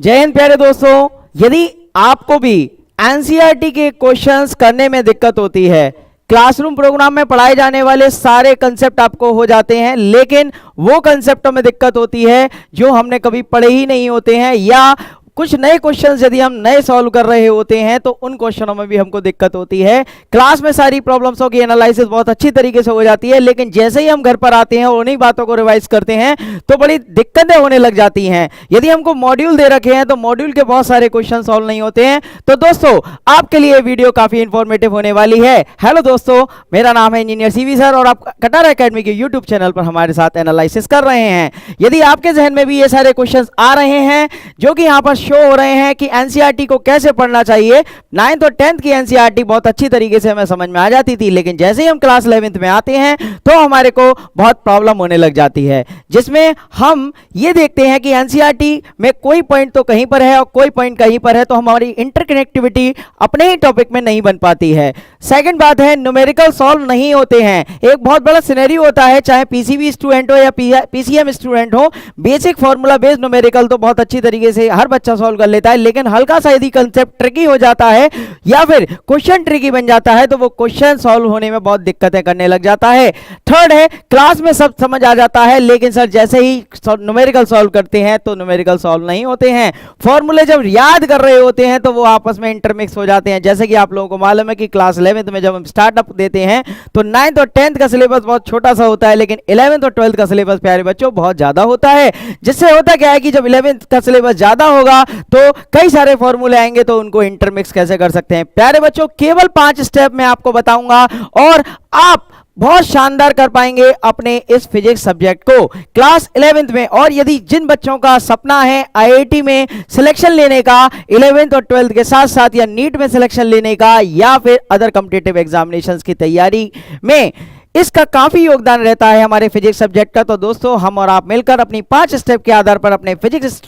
जय हिंद प्यारे दोस्तों। यदि आपको भी एनसीईआरटी के क्वेश्चंस करने में दिक्कत होती है, क्लासरूम प्रोग्राम में पढ़ाए जाने वाले सारे कंसेप्ट आपको हो जाते हैं, लेकिन वो कंसेप्टों में दिक्कत होती है जो हमने कभी पढ़े ही नहीं होते हैं, या कुछ नए क्वेश्चंस यदि हम नए सॉल्व कर रहे होते हैं तो उन क्वेश्चनों में भी हमको दिक्कत होती है। क्लास में सारी प्रॉब्लम्सों की एनालिसिस बहुत अच्छी तरीके से हो जाती है, लेकिन जैसे ही हम घर पर आते हैं और उन्हीं बातों को रिवाइज करते हैं तो बड़ी दिक्कतें होने लग जाती हैं। यदि हमको मॉड्यूल दे रखे हैं तो मॉड्यूल के बहुत सारे क्वेश्चन सॉल्व नहीं होते हैं। तो दोस्तों, आपके लिए वीडियो काफी इंफॉर्मेटिव होने वाली है। हेलो दोस्तों, मेरा नाम है इंजीनियर सीवी सर और आप कटारा एकेडमी के यूट्यूब चैनल पर हमारे साथ एनालिसिस कर रहे हैं। यदि आपके जहन में भी ये सारे क्वेश्चन आ रहे हैं जो कि यहाँ पर शो हो रहे हैं कि एनसीईआरटी को कैसे पढ़ना चाहिए, 9th और 10th की एनसीईआरटी बहुत अच्छी तरीके से हमें समझ में आ जाती थी, लेकिन जैसे ही हम क्लास 11th में आते हैं तो हमारे को बहुत प्रॉब्लम होने लग जाती है, जिसमें हम ये देखते हैं कि एनसीईआरटी में कोई पॉइंट तो कहीं पर है और कोई पॉइंट कहीं पर है, तो हमारी इंटरकनेक्टिविटी अपने ही टॉपिक में नहीं बन पाती है। सेकंड बात है, न्यूमेरिकल सॉल्व नहीं होते हैं। एक बहुत बड़ा सिनेरियो होता है, चाहे पीसीबी स्टूडेंट हो या पीसीएम स्टूडेंट हो, बेसिक फॉर्मूला बेस्ड न्यूमेरिकल तो बहुत अच्छी तरीके से हर बच्चा सॉल्व कर लेता है, लेकिन हल्का सा यदि कंसेप्ट ट्रिकी हो जाता है या फिर क्वेश्चन ट्रिकी बन जाता है तो वो क्वेश्चन सॉल्व होने में बहुत दिक्कतें करने लग जाता है। थर्ड है, क्लास में सब समझ आ जाता है, लेकिन सर जैसे ही न्यूमेरिकल सॉल्व करते हैं तो न्यूमेरिकल सॉल्व नहीं होते हैं। फॉर्मूले जब याद कर रहे होते हैं तो वो आपस में इंटरमिक्स हो जाते हैं। जैसे कि आप लोगों को मालूम है कि क्लास 11th में जब हम स्टार्टअप देते हैं तो 9th और 10th का सिलेबस बहुत छोटा सा होता है, लेकिन 11th और 12th का सिलेबस प्यारे बच्चों बहुत ज्यादा होता है। जिससे होता क्या है कि जब 11th का सिलेबस ज्यादा होगा तो कई सारे फॉर्मूले आएंगे, तो उनको इंटरमिक्स कैसे कर सकते हैं। प्यारे बच्चों, केवल 5 स्टेप में आपको बताऊंगा और आप बहुत शानदार कर पाएंगे अपने इस फिजिक्स सब्जेक्ट को क्लास 11th में। और यदि जिन बच्चों का सपना है आईआईटी में सिलेक्शन लेने का 11th और 12th के साथ साथ, या नीट में सिलेक्शन लेने का, या फिर अदर कॉम्पिटिटिव एग्जामिनेशंस की तैयारी में इसका काफी योगदान रहता है हमारे फिजिक्स सब्जेक्ट का, तो दोस्तों हम और आप मिलकर अपनी 5 स्टेप के आधार पर अपने फिजिक्स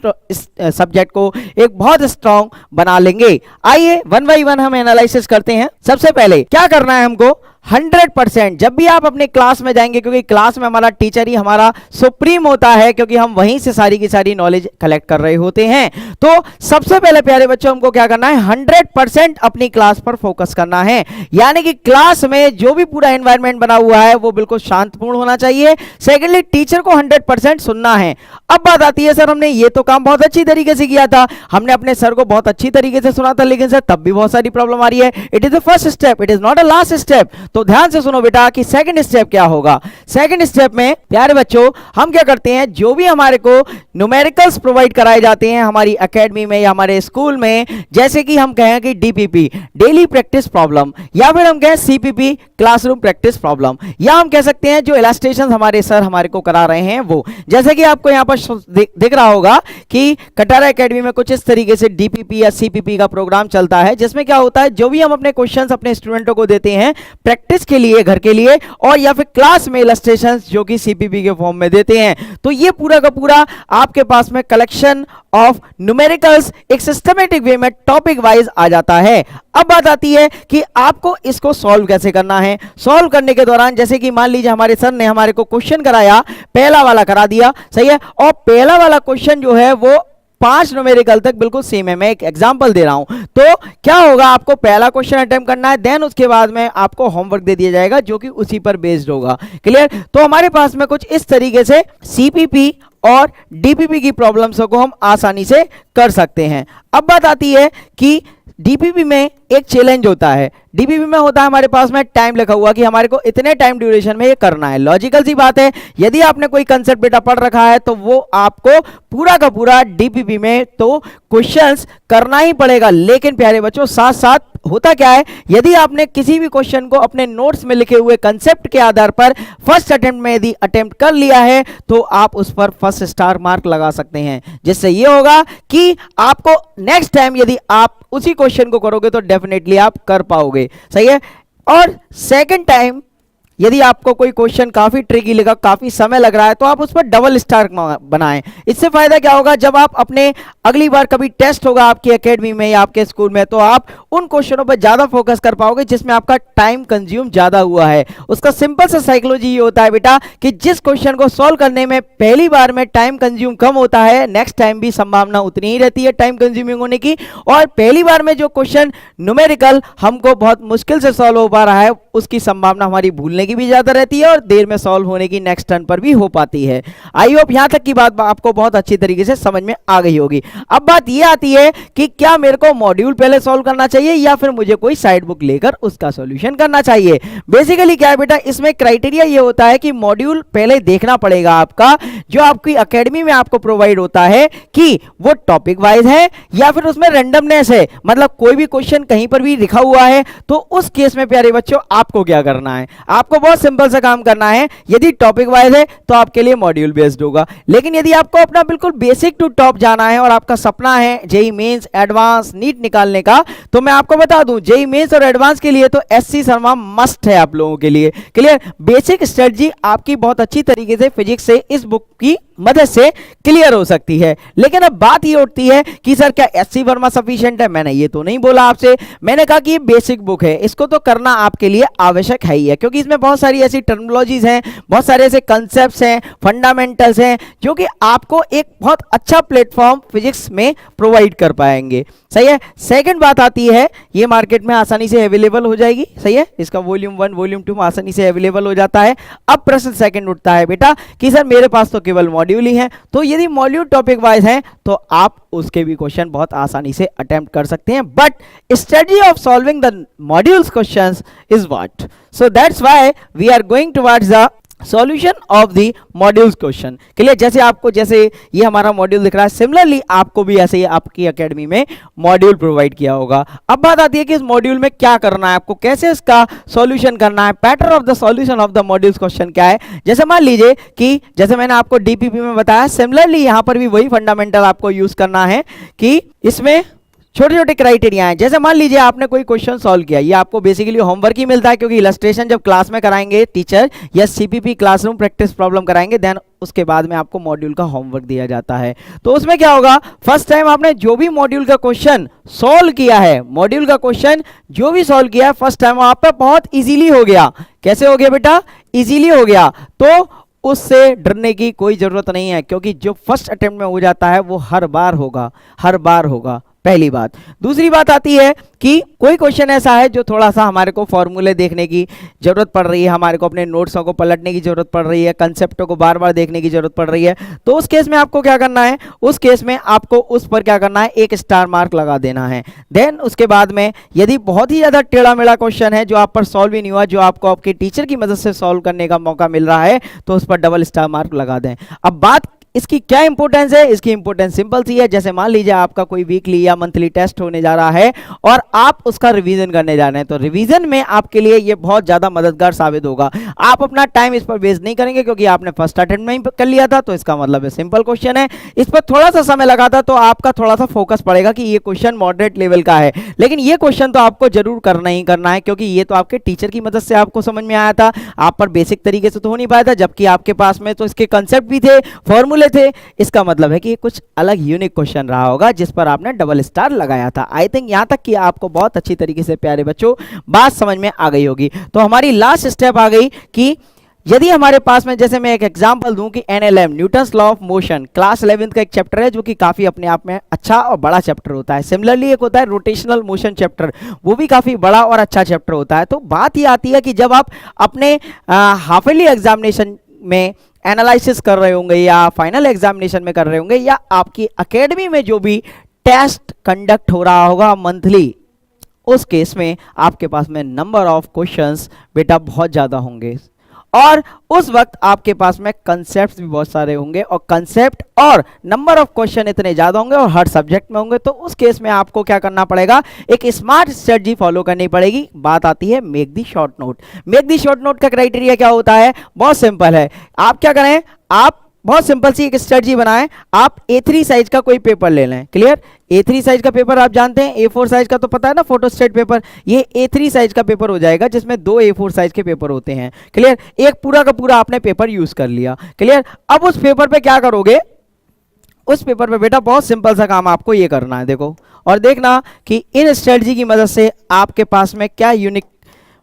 सब्जेक्ट को एक बहुत स्ट्रॉन्ग बना लेंगे। आइए वन बाई वन हम एनालिसिस करते हैं। सबसे पहले क्या करना है हमको, 100% जब भी आप अपने क्लास में जाएंगे, क्योंकि क्लास में हमारा टीचर ही हमारा सुप्रीम होता है, क्योंकि हम वहीं से सारी की सारी नॉलेज कलेक्ट कर रहे होते हैं, तो सबसे पहले प्यारे बच्चों हमको क्या करना है, 100% अपनी क्लास पर फोकस करना है। यानी कि क्लास में जो भी पूरा एनवायरनमेंट बना हुआ है वो बिल्कुल शांतपूर्ण होना चाहिए। सेकेंडली, टीचर को 100% सुनना है। अब बात आती है, सर हमने ये तो काम बहुत अच्छी तरीके से किया था, हमने अपने सर को बहुत अच्छी तरीके से सुना था, लेकिन सर तब भी बहुत सारी प्रॉब्लम आ रही है। It is the first step, it is not a last step. तो ध्यान से सुनो बेटा कि सेकंड स्टेप क्या होगा। सेकंड स्टेप में प्यारे बच्चों हम क्या करते हैं, जो भी हमारे को न्यूमेरिकल्स प्रोवाइड कराए जाते हैं हमारी एकेडमी में या हमारे स्कूल में, जैसे कि हम कहें कि डीपीपी डेली प्रैक्टिस प्रॉब्लम, या फिर हम कहें सीपीपी क्लासरूम प्रैक्टिस प्रॉब्लम, या हम कह सकते हैं जो इलस्ट्रेशन हमारे सर हमारे को करा रहे हैं वो, जैसे कि आपको यहां पर दिख रहा होगा कि कटारा एकेडमी में कुछ इस तरीके से डीपीपी या सीपीपी का प्रोग्राम चलता है, जिसमें क्या होता है, जो भी हम अपने क्वेश्चंस अपने स्टूडेंटों को देते हैं प्रैक्टिस के लिए घर के लिए, और या फिर क्लास में इलस्ट्रेशंस जो कि सीपीपी के फॉर्म में देते हैं, तो ये पूरा का पूरा आपके पास में कलेक्शन ऑफ न्यूमेरिकल्स एक सिस्टमेटिक वे में टॉपिक वाइज आ जाता है। अब बात आती है कि आपको इसको सॉल्व कैसे करना है। सॉल्व करने के दौरान जैसे कि मान लीजिए हमारे सर ने हमारे को क्वेश्चन कराया, पहला वाला करा दिया, सही है, और पहला वाला क्वेश्चन जो है वो 5 न्यूमेरिकल तक बिल्कुल सेम है। मैं एक एग्जांपल दे रहा हूं, तो क्या होगा, आपको पहला क्वेश्चन अटेम्प्ट करना है, देन उसके बाद में आपको होमवर्क दे दिया जाएगा जो कि उसी पर बेस्ड होगा। क्लियर। तो हमारे पास में कुछ इस तरीके से सीपीपी और डीपीपी की प्रॉब्लम्स को हम आसानी से कर सकते हैं। अब बात आती है कि डीपीपी में एक चैलेंज होता है। डीपीपी में होता है हमारे पास में टाइम लिखा हुआ कि हमारे को इतने टाइम ड्यूरेशन में ये करना है। लॉजिकल सी बात है, यदि आपने कोई कंसेप्ट बेटा पढ़ रखा है तो वो आपको पूरा का पूरा डीपीपी में तो क्वेश्चंस करना ही पड़ेगा। लेकिन प्यारे बच्चों साथ साथ होता क्या है, यदि आपने किसी भी क्वेश्चन को अपने नोट्स में लिखे हुए कंसेप्ट के आधार पर फर्स्ट अटेम्प्ट में यदि अटेम्प्ट कर लिया है तो आप उस पर फर्स्ट स्टार मार्क लगा सकते हैं, जिससे ये होगा कि आपको नेक्स्ट टाइम यदि आप उसी क्वेश्चन को करोगे तो डेफिनेटली आप कर पाओगे। सही है। और सेकंड टाइम यदि आपको कोई क्वेश्चन काफी ट्रिकी लगा, काफी समय लग रहा है, तो आप उस पर डबल स्टार बनाएं। इससे फायदा क्या होगा, जब आप अपने अगली बार कभी टेस्ट होगा आपकी एकेडमी में या आपके स्कूल में, तो आप उन क्वेश्चनों पर ज्यादा फोकस कर पाओगे जिसमें आपका टाइम कंज्यूम ज्यादा हुआ है। उसका सिंपल सा साइकोलॉजी ये होता है बेटा कि जिस क्वेश्चन को सॉल्व करने में पहली बार में टाइम कंज्यूम कम होता है, नेक्स्ट टाइम भी संभावना उतनी ही रहती है टाइम कंज्यूमिंग होने की। और पहली बार में जो क्वेश्चन न्यूमेरिकल हमको बहुत मुश्किल से सॉल्व हो पा रहा है, उसकी संभावना हमारी भूलने की भी ज्यादा रहती है और देर में सॉल्व होने की नेक्स्ट टर्न पर भी हो पाती है। आई होप यहां तक की बात आपको बहुत अच्छी तरीके से समझ में आ गई होगी। अब बात यह आती है कि क्या मेरे को मॉड्यूल पहले सॉल्व करना चाहिए या फिर मुझे कोई साइड बुक लेकर उसका सॉल्यूशन करना चाहिए। बेसिकली क्या है बेटा, इसमें क्राइटेरिया ये होता है कि मॉड्यूल पहले देखना पड़ेगा आपका, जो आपकी एकेडमी में आपको प्रोवाइड होता है, कि वो टॉपिक वाइज है या फिर उसमें रैंडमनेस है। मतलब कोई भी क्वेश्चन कहीं पर भी लिखा हुआ है, तो उस केस में प्यारे बच्चों आपको क्या करना है, आपको बहुत सिंपल सा काम करना है। यदि टॉपिक वाइज है तो आपके लिए मॉड्यूल बेस्ड होगा, लेकिन यदि आपको अपना बिल्कुल बेसिक टू टॉप जाना है और आपका सपना है जेई मेंस एडवांस नीट निकालने का, तो मैं आपको बता दूं जेई मेंस और एडवांस के लिए तो एससी शर्मा मस्ट है आप लोगों के लिए। क्लियर, बेसिक स्ट्रेटजी आपकी बहुत अच्छी तरीके से फिजिक्स से इस बुक की मदद से क्लियर हो सकती है। लेकिन अब बात ये उठती है कि सर क्या एससी वर्मा सफिशिएंट है। मैंने ये तो नहीं बोला आपसे, मैंने कहा कि ये बेसिक बुक है, इसको तो करना आपके लिए आवश्यक है ही है, क्योंकि इसमें बहुत सारी ऐसी टर्मिनोलॉजीज हैं, बहुत सारे ऐसे कंसेप्ट्स हैं, फंडामेंटल्स हैं, जो कि आपको एक बहुत अच्छा प्लेटफॉर्म फिजिक्स में प्रोवाइड कर पाएंगे। सही है। सेकंड बात आती है, ये मार्केट में आसानी से अवेलेबल हो जाएगी। सही है, इसका वॉल्यूम 1 वॉल्यूम 2 आसानी से अवेलेबल हो जाता है। अब प्रश्न सेकंड उठता है बेटा कि सर मेरे पास तो केवल मॉड्यूल ही है, तो यदि मॉड्यूल टॉपिक वाइज है तो आप उसके भी क्वेश्चन बहुत आसानी से अटेम्प्ट कर सकते हैं। But strategy of solving the modules questions is what, so that's why we are going towards the solution of the modules question. Clear, जैसे ये हमारा मॉड्यूल दिख रहा है, सिमिलरली आपको भी ऐसे ही आपकी एकेडमी में मॉड्यूल प्रोवाइड किया होगा। अब बात आती है कि इस मॉड्यूल में क्या करना है, आपको कैसे इसका सॉल्यूशन करना है, pattern of the solution of the modules question क्या है। जैसे मान लीजिए कि जैसे मैंने आपको डीपीपी में बताया, सिमिलरली यहां पर भी वही फंडामेंटल आपको यूज करना है कि इसमें छोटे छोटे क्राइटेरिया हैं। जैसे मान लीजिए आपने कोई क्वेश्चन सॉल्व किया, ये आपको बेसिकली होमवर्क ही मिलता है, क्योंकि इलस्ट्रेशन जब क्लास में कराएंगे टीचर या सीपीपी क्लासरूम प्रैक्टिस प्रॉब्लम कराएंगे, देन उसके बाद में आपको मॉड्यूल का होमवर्क दिया जाता है। तो उसमें क्या होगा, फर्स्ट टाइम आपने जो भी मॉड्यूल का क्वेश्चन सॉल्व किया है, मॉड्यूल का क्वेश्चन जो भी सॉल्व किया है फर्स्ट टाइम आप पे बहुत इजीली हो गया। कैसे हो गया बेटा, इजीली हो गया। तो उससे डरने की कोई जरूरत नहीं है, क्योंकि जो फर्स्ट अटेम्प्ट में हो जाता है वो हर बार होगा, हर बार होगा। पहली बात। दूसरी बात आती है कि कोई क्वेश्चन ऐसा है जो थोड़ा सा हमारे को फॉर्मूले देखने की जरूरत पड़ रही है, हमारे को अपने नोट्सों को पलटने की जरूरत पड़ रही है, कंसेप्टों को बार बार देखने की जरूरत पड़ रही है, तो उस केस में आपको क्या करना है, उस केस में आपको उस पर क्या करना है, एक स्टार मार्क लगा देना है। देन उसके बाद में यदि बहुत ही ज्यादा टेढ़ा मेढ़ा क्वेश्चन है जो आप पर सॉल्व ही नहीं हुआ, जो आपको आपके टीचर की मदद से सॉल्व करने का मौका मिल रहा है, तो उस पर डबल स्टार मार्क लगा दें। अब बात इसकी क्या इंपॉर्टेंस है, इसकी इंपॉर्टेंस सिंपल सी है। जैसे मान लीजिए आपका कोई वीकली या मंथली टेस्ट होने जा रहा है और आप उसका रिवीजन करने जा रहे हैं, तो रिवीजन में आपके लिए ये बहुत ज्यादा मददगार साबित होगा। आप अपना टाइम इस पर वेस्ट नहीं करेंगे, क्योंकि आपने फर्स्ट अटेम्प्ट में ही कर लिया था, तो इसका मतलब है सिंपल क्वेश्चन है, इस पर थोड़ा सा समय लगा था, तो आपका थोड़ा सा फोकस पड़ेगा कि ये क्वेश्चन मॉडरेट लेवल का है। लेकिन ये क्वेश्चन तो आपको जरूर करना ही करना है, क्योंकि ये तो आपके टीचर की मदद से आपको समझ में आया था, आप पर बेसिक तरीके से तो हो नहीं पाया था, जबकि आपके पास में तो इसके कंसेप्ट भी थे, फॉर्मूले थे। इसका मतलब है कि कुछ अलग यूनिक क्वेश्चन रहा होगा जिस पर आपने डबल स्टार लगाया था। आई थिंक यहां तक कि आपको बहुत अच्छी तरीके से प्यारे बच्चों बात समझ में आ गई होगी। तो हमारी लास्ट स्टेप आ गई कि यदि हमारे पास में, जैसे मैं एक एग्जांपल दूं कि NLM Newton's law of motion class 11th का एक चैप्टर है, जो कि काफी अपने आप में अच्छा और बड़ा चैप्टर होता है। सिमिलरली एक होता है रोटेशनल मोशन चैप्टर, वो भी काफी बड़ा और अच्छा चैप्टर होता है। तो बात ये आती है कि जब आप अपने हाफ ईयरली एग्जामिनेशन में एनालिसिस कर रहे होंगे या फाइनल एग्जामिनेशन में कर रहे होंगे, या आपकी एकेडमी में जो भी टेस्ट कंडक्ट हो रहा होगा मंथली, उस केस में आपके पास में नंबर ऑफ क्वेश्चंस बेटा बहुत ज़्यादा होंगे, और उस वक्त आपके पास में कंसेप्ट्स भी बहुत सारे होंगे, और कंसेप्ट और नंबर ऑफ क्वेश्चन इतने ज़्यादा होंगे और हर सब्जेक्ट में होंगे। तो उस केस में आपको क्या करना पड़ेगा, एक स्मार्ट स्ट्रेटजी फॉलो करनी पड़ेगी। बात आती है make the short note. Make the short note का क्राइटेरिया क्या होता है, बहुत सिंपल है। आप क्या करें, आप बहुत सिंपल सी एक स्ट्रेटजी बनाएं, आप A3 साइज का कोई पेपर ले लें। क्लियर? A3 साइज का पेपर आप जानते हैं, A4 साइज का तो पता है ना, फोटोस्टेट पेपर, ये A3 साइज का पेपर हो जाएगा जिसमें 2 A4 साइज के पेपर होते हैं। क्लियर? एक पूरा का पूरा आपने पेपर यूज कर लिया। क्लियर? अब उस पेपर पे क्या करोगे, उस पेपर पे बेटा बहुत सिंपल सा काम आपको ये करना है, देखो और देखना कि इन स्ट्रेटजी की मदद से आपके पास में क्या यूनिक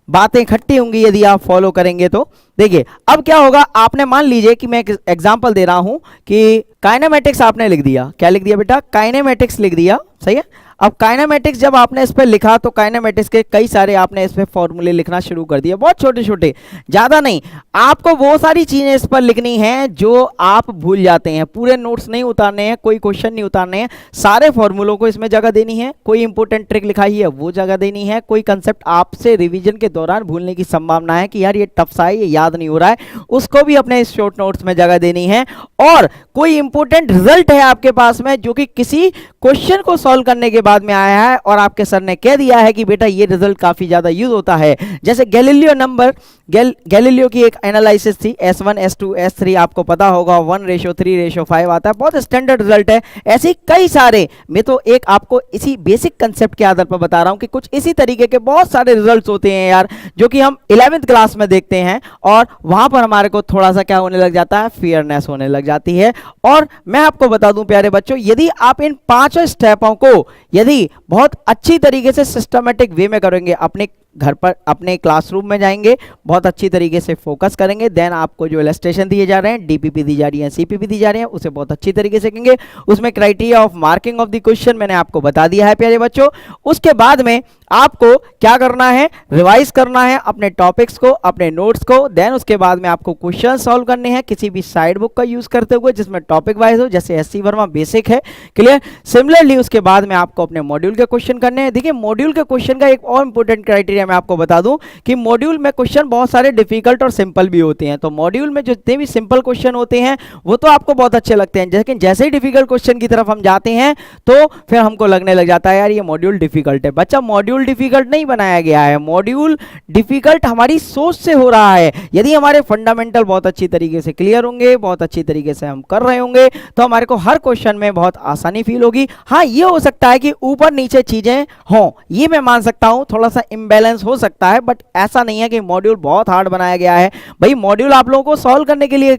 बातें इकट्ठी होंगी यदि आप फॉलो करेंगे तो। देखिए अब क्या होगा, आपने मान लीजिए कि मैं एक एग्जांपल दे रहा हूं कि काइनेमेटिक्स आपने लिख दिया। क्या लिख दिया बेटा? काइनेमेटिक्स लिख दिया। सही है? अब काइनेमेटिक्स जब आपने इस पर लिखा तो काइनेमेटिक्स के कई सारे आपने इस पर फॉर्मूले लिखना शुरू कर दिए, बहुत छोटे छोटे, ज़्यादा नहीं। आपको वो सारी चीज़ें इस पर लिखनी हैं जो आप भूल जाते हैं। पूरे नोट्स नहीं उतारने हैं, कोई क्वेश्चन नहीं उतारने हैं, सारे फॉर्मूलों को इसमें जगह देनी है। कोई इंपॉर्टेंट ट्रिक लिखाई है वो जगह देनी है। कोई कंसेप्ट आपसे रिविजन के दौरान भूलने की संभावना है कि यार ये टफ सा है, ये याद नहीं हो रहा है, उसको भी अपने इस शॉर्ट नोट्स में जगह देनी है। और कोई इंपॉर्टेंट रिजल्ट है आपके पास में जो कि किसी क्वेश्चन को सॉल्व करने के बाद में आया है और आपके सर ने कह दिया है कि बेटा ये रिजल्ट काफी ज्यादा यूज होता है, जैसे गैलीलियो नंबर, गैलीलियो की एक एनालिसिस थी, S1 S2 S3 आपको पता होगा, 1:3:5 आता है, बहुत स्टैंडर्ड रिजल्ट है। ऐसे कई सारे, मैं तो एक आपको इसी बेसिक कंसेप्ट के आधार पर बता रहा हूं कि कुछ इसी तरीके के बहुत सारे रिजल्ट्स होते हैं यार, जो कि हम 11th क्लास में देखते हैं और वहां पर हमारे को थोड़ा सा क्या होने लग जाता है, फेयरनेस होने लग जाती है। और मैं आपको बता दूं प्यारे बच्चों, यदि आप इन 5 स्टेपों को यदि बहुत अच्छी तरीके से सिस्टमेटिक वे में करेंगे, अपने घर पर अपने क्लासरूम में जाएंगे, बहुत अच्छी तरीके से फोकस करेंगे, देन आपको जो इलस्ट्रेशन दिए जा रहे हैं, डीपीपी दी जा रही है, सीपीपी दी जा रही है, उसे बहुत अच्छी तरीके से करेंगे। उसमें criteria of marking of the question मैंने आपको बता दिया है प्यारे बच्चों। उसके बाद में आपको क्या करना है, रिवाइज करना है अपने टॉपिक्स को, अपने नोट्स को। देन उसके बाद में आपको क्वेश्चन सॉल्व करने हैं किसी भी साइड बुक का यूज करते हुए जिसमें टॉपिक वाइज हो, जैसे एससी वर्मा बेसिक है। क्लियर? सिमिलरली उसके बाद में आपको अपने मॉड्यूल के क्वेश्चन करने हैं। देखिए मॉड्यूल के क्वेश्चन का एक और इंपॉर्टेंट क्राइटेरिया मैं आपको बता दूं कि मॉड्यूल में क्वेश्चन बहुत सारे डिफिकल्ट और सिंपल भी होते हैं। तो मॉड्यूल में जितने भी सिंपल क्वेश्चन होते हैं वो तो आपको बहुत अच्छे लगते हैं, लेकिन जैसे ही डिफिकल्ट क्वेश्चन की तरफ हम जाते हैं तो फिर हमको लगने लग जाता है यार ये मॉड्यूल डिफिकल्ट है। बच्चा मॉड्यूल डिफिकल्ट नहीं बनाया गया है, मॉड्यूल डिफिकल्ट हमारी सोच से हो रहा है। यदि हमारे फंडामेंटल बहुत अच्छी तरीके से क्लियर होंगे, बहुत अच्छी तरीके से हम कर रहे होंगे, तो हमारे को हर क्वेश्चन में बहुत आसानी फील होगी। हाँ ये हो सकता है कि ऊपर नीचे चीजें हों, ये मैं मान सकता हूं, थोड़ा सा इम्बैलेंस हो सकता है, बट ऐसा नहीं है कि मॉड्यूल बहुत हार्ड बनाया गया है। भाई मॉड्यूल आप लोगों को सॉल्व करने के लिए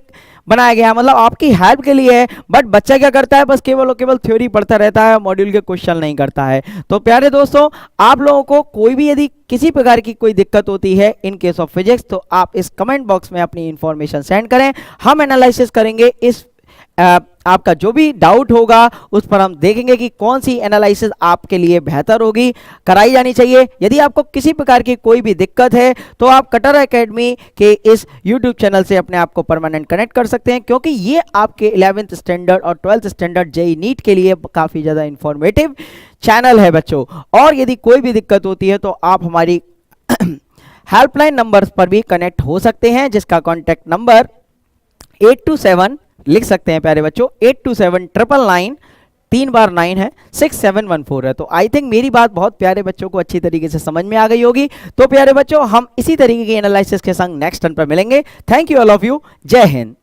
बनाया गया है, मतलब आपकी हेल्प के लिए है। बट बच्चा क्या करता है, बस केवल और केवल थ्योरी पढ़ता रहता है, मॉड्यूल के क्वेश्चन नहीं करता है। तो प्यारे दोस्तों, आप लोगों को कोई भी यदि किसी प्रकार की कोई दिक्कत होती है इन केस ऑफ फिजिक्स, तो आप इस कमेंट बॉक्स में अपनी इंफॉर्मेशन सेंड करें, हम एनालिसिस करेंगे। इस आपका जो भी डाउट होगा उस पर हम देखेंगे कि कौन सी एनालिसिस आपके लिए बेहतर होगी, कराई जानी चाहिए। यदि आपको किसी प्रकार की कोई भी दिक्कत है तो आप कटर एकेडमी के इस यूट्यूब चैनल से अपने आप को परमानेंट कनेक्ट कर सकते हैं, क्योंकि ये आपके 11th स्टैंडर्ड और 12th स्टैंडर्ड जेईई नीट के लिए काफ़ी ज़्यादा इंफॉर्मेटिव चैनल है बच्चों। और यदि कोई भी दिक्कत होती है तो आप हमारी हेल्पलाइन नंबर्स पर भी कनेक्ट हो सकते हैं, जिसका कॉन्टैक्ट नंबर 827 लिख सकते हैं प्यारे बच्चों, 82799 3 बार 9 है, 6714 है। तो आई थिंक मेरी बात बहुत प्यारे बच्चों को अच्छी तरीके से समझ में आ गई होगी। तो प्यारे बच्चों, हम इसी तरीके की एनालिसिस के संग नेक्स्ट टर्न पर मिलेंगे। Thank you all of you. जय हिंद।